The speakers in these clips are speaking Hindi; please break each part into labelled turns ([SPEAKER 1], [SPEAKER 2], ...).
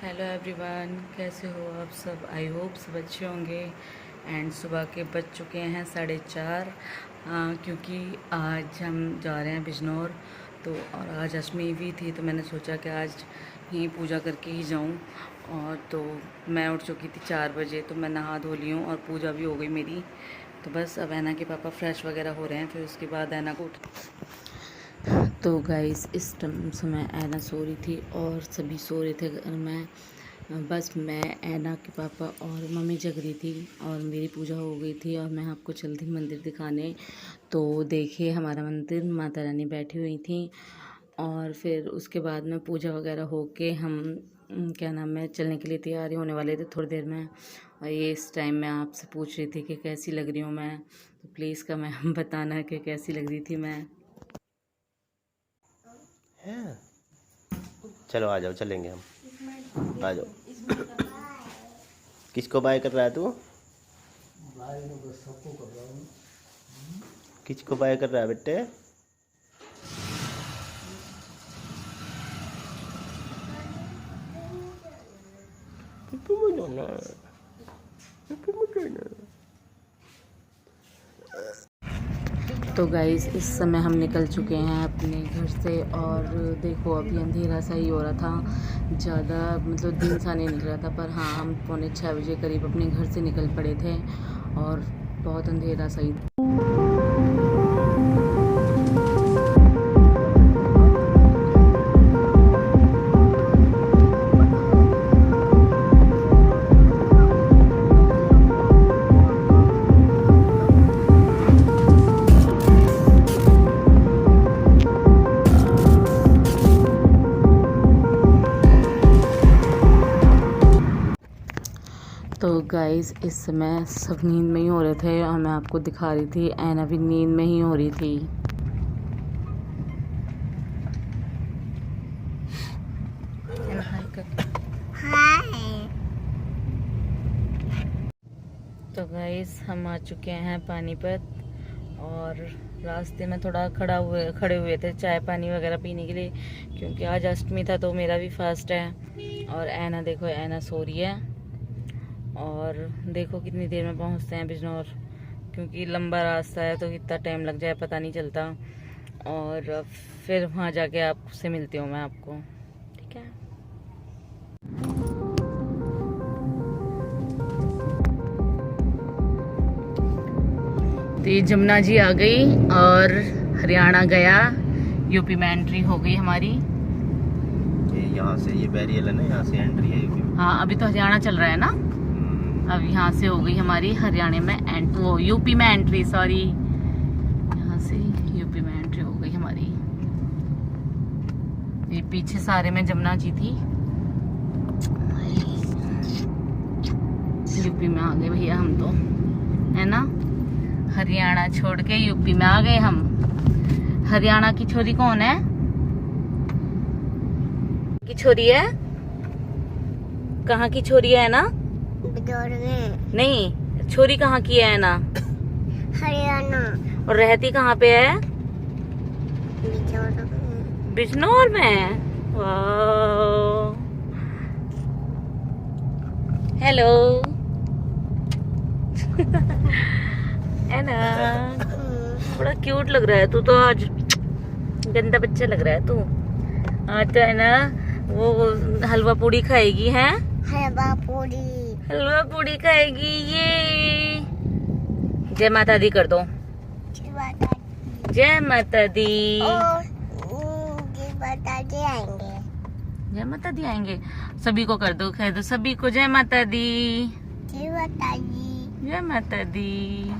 [SPEAKER 1] हेलो एवरीवन, कैसे हो आप सब। आई होप सब अच्छे होंगे। एंड सुबह के बज चुके हैं 4:30 क्योंकि आज हम जा रहे हैं बिजनौर। तो और आज अष्टमी भी थी तो मैंने सोचा कि आज ही पूजा करके ही जाऊं। और तो मैं उठ चुकी थी 4 बजे, तो मैं नहा धो ली हूँ और पूजा भी हो गई मेरी। तो बस अब ऐना के पापा फ्रेश वगैरह हो रहे हैं, फिर उसके बाद ऐना को तो गाइस इस समय ऐना सो रही थी और सभी सो रहे थे घर में। बस मैं, ऐना के पापा और मम्मी जग रही थी और मेरी पूजा हो गई थी और मैं आपको चल थी मंदिर दिखाने। तो देखिए हमारा मंदिर, माता रानी बैठी हुई थी। और फिर उसके बाद में पूजा वगैरह हो के हम क्या नाम है चलने के लिए तैयारी होने वाले थे थोड़ी देर में। और ये इस टाइम मैं आपसे पूछ रही थी कि कैसी लग रही हूँ मैं, तो प्लीज़ का मैं बताना कि कैसी लग रही थी मैं।
[SPEAKER 2] है। चलो आ जाओ, चलेंगे हम। आ जाओ। किसको बाय कर रहा है तू? किसको बाय कर रहा है बेटे?
[SPEAKER 1] तो गाइस इस समय हम निकल चुके हैं अपने घर से और देखो अभी अंधेरा सा ही हो रहा था, ज़्यादा मतलब दिन सा नहीं निकला था। पर हाँ, हम 5:45 बजे करीब अपने घर से निकल पड़े थे और बहुत अंधेरा सा ही था। तो गाइस इस समय सब नींद में ही हो रहे थे और मैं आपको दिखा रही थी ऐना भी नींद में ही हो रही थी। तो गाइस हम आ चुके हैं पानीपत और रास्ते में थोड़ा खड़े हुए थे चाय पानी वगैरह पीने के लिए, क्योंकि आज अष्टमी था तो मेरा भी फास्ट है। और ऐना देखो, ऐना सो रही है। और देखो कितनी देर में पहुंचते हैं बिजनौर, क्योंकि लंबा रास्ता है तो कितना टाइम लग जाए पता नहीं चलता। और फिर वहां जाके आपसे मिलती हूँ मैं आपको, ठीक है। तो ये जमुना जी आ गई और हरियाणा गया, यूपी में एंट्री हो गई हमारी।
[SPEAKER 2] ये यहाँ से ये बैरियर है ना, यहाँ से एंट्री है यूपी में।
[SPEAKER 1] हाँ अभी तो हरियाणा चल रहा है ना। अब यहाँ से हो गई हमारी हरियाणा में वो यूपी में एंट्री, सॉरी, यहाँ से यूपी में एंट्री हो गई हमारी। ये पीछे सारे में जमुना जी थी, यूपी में आ गए भैया हम तो, है ना। हरियाणा छोड़ के यूपी में आ गए हम। हरियाणा की छोरी कौन है? की छोरी है? कहाँ की छोरी है ना? नहीं, छोरी कहाँ की है ना?
[SPEAKER 3] हरियाणा।
[SPEAKER 1] और रहती कहाँ पे है? बिजनौर में। वाह, हेलो है ना, बड़ा क्यूट लग रहा है तू तो आज, गंदा बच्चा लग रहा है तू आज तो, है ना। वो हलवा पूड़ी खाएगी है? हलवा पूड़ी खाएगी ये। जय माता दी कर दो। जय माता दी। जय माता दी आएंगे, सभी को कर दो, कह दो सभी को जय माता दी। जय माता दी।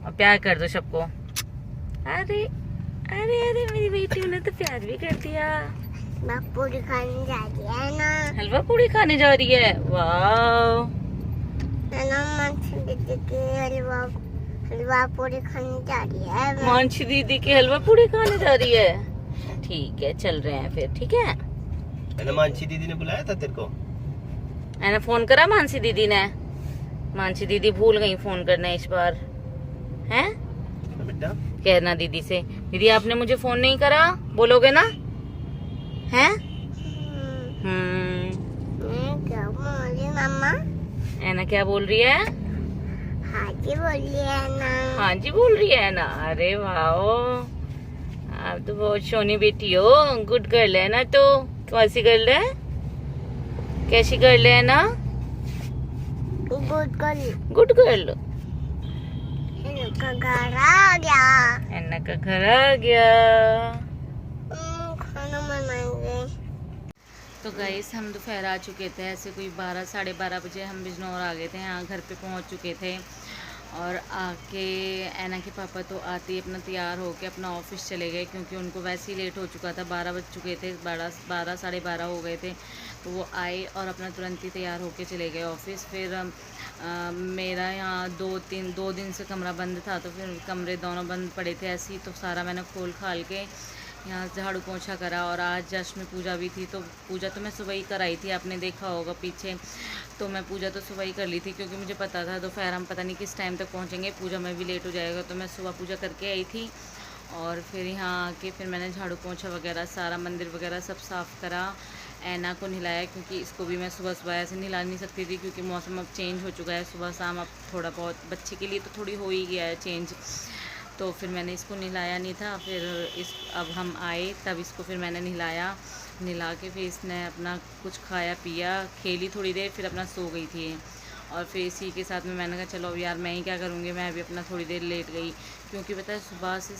[SPEAKER 1] और प्यार कर दो सबको। अरे अरे अरे मेरी बेटी ने तो प्यार भी कर दिया।
[SPEAKER 3] पूरी खाने जा रही है ना।
[SPEAKER 1] हलवा पूड़ी खाने जा रही है, वाह।
[SPEAKER 3] हलवा पूरी खाने जा रही है।
[SPEAKER 1] मानसी दीदी की हलवा पूड़ी खाने जा रही है। ठीक है, चल रहे हैं फिर, ठीक है।
[SPEAKER 2] मानसी दीदी ने बुलाया था तेरे को?
[SPEAKER 1] मैंने फोन करा मानसी दीदी ने। मानसी दीदी भूल गई फोन करना इस बार, हैं?
[SPEAKER 2] बेटा
[SPEAKER 1] कहना दीदी से, दीदी आपने मुझे फोन नहीं करा, बोलोगे ना? हैं?
[SPEAKER 3] मम्मा
[SPEAKER 1] ऐना क्या बोल रही है?
[SPEAKER 3] हाँ जी बोलिए ना।
[SPEAKER 1] हाँ जी बोल रही है ना। अरे वाह, आप तो बहुत सोनी बेटी हो। गुड गर्ल है ना। तो कौन सी गर्ल है? कैसी गर्ल है ना?
[SPEAKER 3] Good girl.
[SPEAKER 1] Good girl.
[SPEAKER 3] इनका घर आ गया।
[SPEAKER 1] ऐना का घर आ गया।
[SPEAKER 3] खाना बनाएंगे।
[SPEAKER 1] तो गाइस हम दोपहर आ चुके थे, ऐसे कोई 12 साढ़े 12 बजे हम बिजनौर आ गए थे। यहाँ घर पे पहुँच चुके थे और आके ऐना के पापा तो आते ही अपना तैयार होके अपना ऑफिस चले गए, क्योंकि उनको वैसे ही लेट हो चुका था। 12 बज चुके थे, 12 साढ़े 12 हो गए थे। तो वो आए और अपना तुरंत ही तैयार होके चले गए ऑफिस। फिर मेरा यहाँ 2 दिन से कमरा बंद था, तो फिर कमरे दोनों बंद पड़े थे ऐसे ही, तो सारा मैंने खोल खाल के यहाँ झाड़ू पोछा करा। और आज अष्टमी पूजा भी थी, तो पूजा तो मैं सुबह ही कराई थी, आपने देखा होगा पीछे। तो मैं पूजा तो सुबह ही कर ली थी, क्योंकि मुझे पता था दोपहर हम पता नहीं किस टाइम तक पहुँचेंगे, पूजा में भी लेट हो जाएगा। तो मैं सुबह पूजा करके आई थी और फिर यहाँ आके फिर मैंने झाड़ू पोछा वगैरह सारा मंदिर वगैरह सब साफ़ करा। ऐना को नहलाया, क्योंकि इसको भी मैं सुबह सुबह ऐसे नहला नहीं सकती थी, क्योंकि मौसम अब चेंज हो चुका है। सुबह शाम अब थोड़ा बहुत बच्चे के लिए तो थोड़ी हो ही गया है चेंज। तो फिर मैंने इसको नहलाया नहीं था। फिर अब हम आए तब इसको फिर मैंने नहला के फिर इसने अपना कुछ खाया पिया, खेली थोड़ी देर, फिर अपना सो गई थी। और फिर इसी के साथ में मैंने कहा चलो अब यार मैं ही क्या करूँगी, मैं अभी अपना थोड़ी देर लेट गई, क्योंकि पता है सुबह से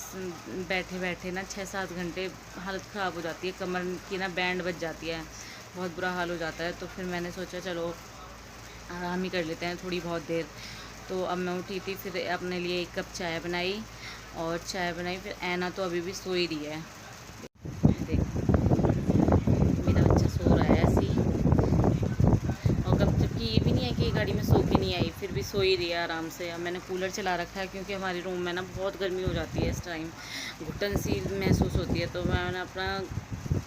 [SPEAKER 1] बैठे बैठे ना 6-7 घंटे हालत ख़राब हो जाती है, कमर की ना बैंड बज जाती है, बहुत बुरा हाल हो जाता है। तो फिर मैंने सोचा चलो आराम ही कर लेते हैं थोड़ी बहुत देर। तो अब मैं उठी थी, फिर अपने लिए 1 कप चाय बनाई और चाय बनाई। फिर ऐना तो अभी भी सो ही रही है, देख मेरा बच्चा सो रहा है ऐसे ही। और कब जबकि ये भी नहीं है कि गाड़ी में सो के नहीं आई, फिर भी सो ही रही है आराम से। अब मैंने कूलर चला रखा है, क्योंकि हमारे रूम में ना बहुत गर्मी हो जाती है इस टाइम, घुटन सी महसूस होती है। तो मैंने अपना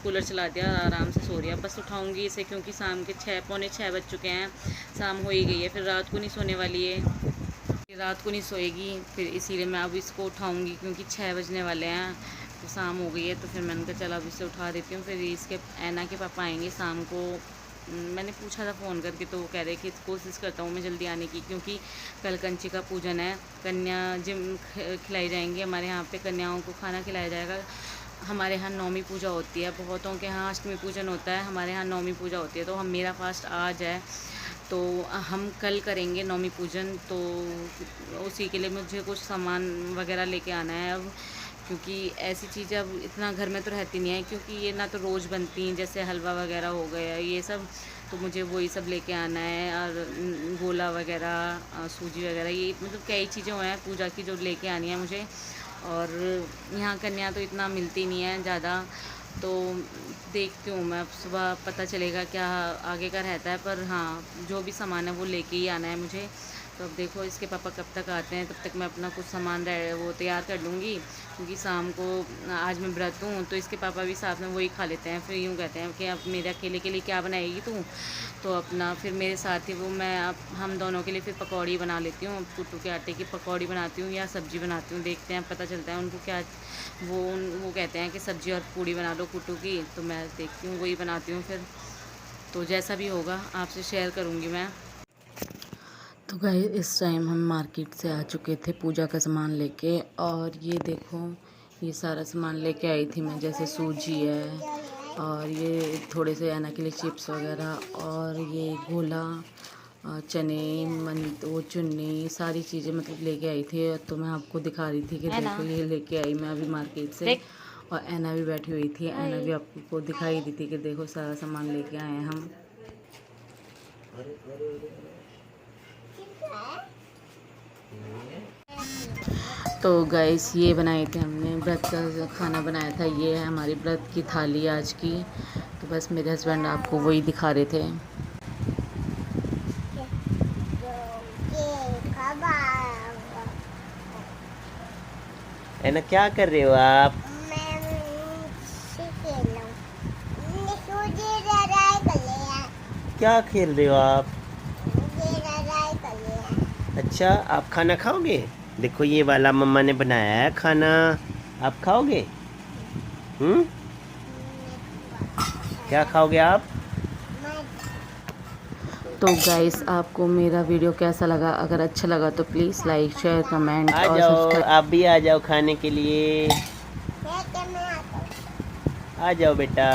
[SPEAKER 1] कूलर चला दिया और आराम से सो रही है। बस उठाऊंगी इसे, क्योंकि शाम के 6 पौने 6 बज चुके हैं, शाम हो ही गई है, फिर रात को नहीं सोने वाली है, रात को नहीं सोएगी। फिर इसीलिए मैं अब इसको उठाऊंगी, क्योंकि 6 बजने वाले हैं, तो शाम हो गई है। तो फिर मैंने कहा चलो अब इसे उठा देती हूँ। फिर इसके ऐना के पापा आएंगे शाम को। मैंने पूछा था फ़ोन करके, तो वो कह रहे कि कोशिश करता हूँ मैं जल्दी आने की, क्योंकि कल कंची का पूजन है, कन्या जिम खिलाई जाएंगी। हमारे यहाँ पे कन्याओं को खाना खिलाया जाएगा। हमारे यहाँ नौमी पूजा होती है, बहुतों के यहाँ अष्टमी पूजन होता है, हमारे यहाँ नौमी पूजा होती है। तो मेरा फास्ट आज है, तो हम कल करेंगे नौमी पूजन। तो उसी के लिए मुझे कुछ सामान वगैरह लेके आना है अब, क्योंकि ऐसी चीज़ें अब इतना घर में तो रहती नहीं है, क्योंकि ये ना तो रोज़ बनती हैं, जैसे हलवा वगैरह हो गया ये सब, तो मुझे वही सब लेके आना है। और गोला वगैरह, सूजी वगैरह, ये मतलब कई चीज़ें हैं पूजा की जो लेके आनी है मुझे। और यहाँ कन्या तो इतना मिलती नहीं है ज़्यादा, तो देखती हूँ मैं, अब सुबह पता चलेगा क्या आगे का रहता है। पर हाँ, जो भी सामान है वो लेके ही आना है मुझे। तो अब देखो इसके पापा कब तक आते हैं, तब तक मैं अपना कुछ सामान वो तैयार कर लूँगी, क्योंकि शाम को आज मैं व्रत हूँ, तो इसके पापा भी साथ में वही खा लेते हैं। फिर यूँ कहते हैं कि अब मेरे अकेले के लिए क्या बनाएगी तू, तो अपना फिर मेरे साथ ही वो मैं अब हम दोनों के लिए फिर पकौड़ी बना लेती हूँ, कुट्टू के आटे की पकौड़ी बनाती हूँ या सब्ज़ी बनाती हूँ, देखते हैं पता चलता है उनको क्या। वो कहते हैं कि सब्ज़ी और पूड़ी बना लो कुट्टू की, तो मैं देखती हूँ वही बनाती हूँ फिर। तो जैसा भी होगा आपसे शेयर करूँगी मैं। तो गाइस इस टाइम हम मार्केट से आ चुके थे पूजा का सामान लेके, और ये देखो ये सारा सामान लेके आई थी मैं, जैसे सूजी है, और ये थोड़े से ऐना के लिए चिप्स वगैरह, और ये गोला, चने, वो चुन्नी, सारी चीज़ें मतलब लेके आई थी। तो मैं आपको दिखा रही थी कि देखो ये लेके आई मैं अभी मार्केट से, और ऐना भी बैठी हुई थी, ऐना भी आपको दिखाई दी थी कि देखो सारा सामान लेके आए हैं हम। तो गाइस ये बनाए थे हमने, व्रत का खाना बनाया था, ये है हमारी व्रत की थाली आज की। तो बस मेरे हस्बैंड आपको वही दिखा रहे थे।
[SPEAKER 2] ऐना क्या कर रहे हो आप? क्या खेल रहे हो आप? अच्छा, आप खाना खाओगे? देखो ये वाला मम्मा ने बनाया है खाना, आप खाओगे? क्या खाओगे आप?
[SPEAKER 1] तो गाइस आपको मेरा वीडियो कैसा लगा? अगर अच्छा लगा तो प्लीज़ लाइक शेयर कमेंट
[SPEAKER 2] आ
[SPEAKER 1] और
[SPEAKER 2] जाओ,
[SPEAKER 1] सब्सक्राइब।
[SPEAKER 2] आप भी आ जाओ खाने के लिए।
[SPEAKER 3] मैं आता हूँ।
[SPEAKER 2] आ जाओ बेटा।